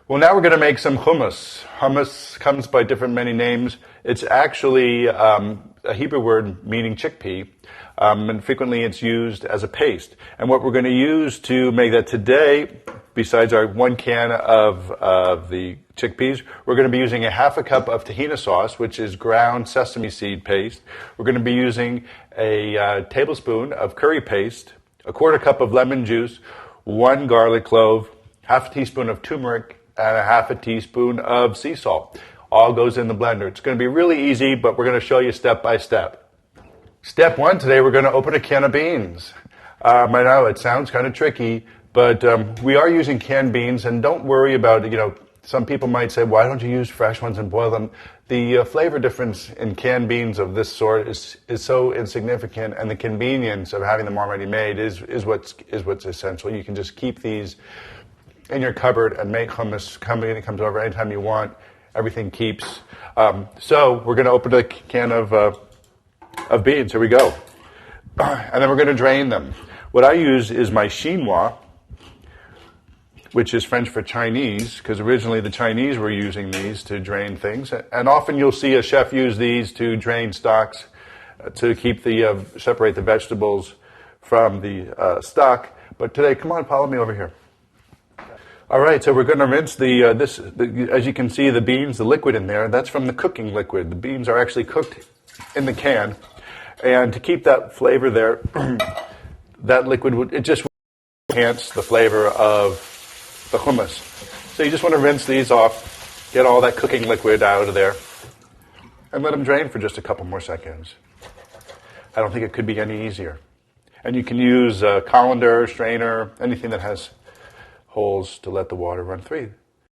Well, now we're going to make some hummus. Hummus comes by many names. It's actually a Hebrew word meaning chickpea, and frequently it's used as a paste. And what we're going to use to make that today, besides our 1 can of the chickpeas, we're going to be using a ½ cup of tahina sauce, which is ground sesame seed paste. We're going to be using a tablespoon of curry paste, a ¼ cup of lemon juice, 1 garlic clove, ½ teaspoon of turmeric, and a ½ teaspoon of sea salt. All goes in the blender. It's going to be really easy, but we're going to show you step by step. Step 1 today, we're going to open a can of beans. I know it sounds kind of tricky, but we are using canned beans, and don't worry about, some people might say, why don't you use fresh ones and boil them? The flavor difference in canned beans of this sort is so insignificant, and the convenience of having them already made is what's essential. You can just keep these in your cupboard and make hummus. Company comes over anytime you want. Everything keeps. So we're going to open a can of beans. Here we go. And then we're going to drain them. What I use is my chinois, which is French for Chinese, because originally the Chinese were using these to drain things. And often you'll see a chef use these to drain stocks, to keep separate the vegetables from the stock. But today, come on, follow me over here. All right, so we're going to rinse as you can see, the beans, the liquid in there, that's from the cooking liquid. The beans are actually cooked in the can. And to keep that flavor there, that liquid, it just enhance the flavor of the hummus. So you just want to rinse these off, get all that cooking liquid out of there, and let them drain for just a couple more seconds. I don't think it could be any easier. And you can use a colander, strainer, anything that has holes to let the water run through.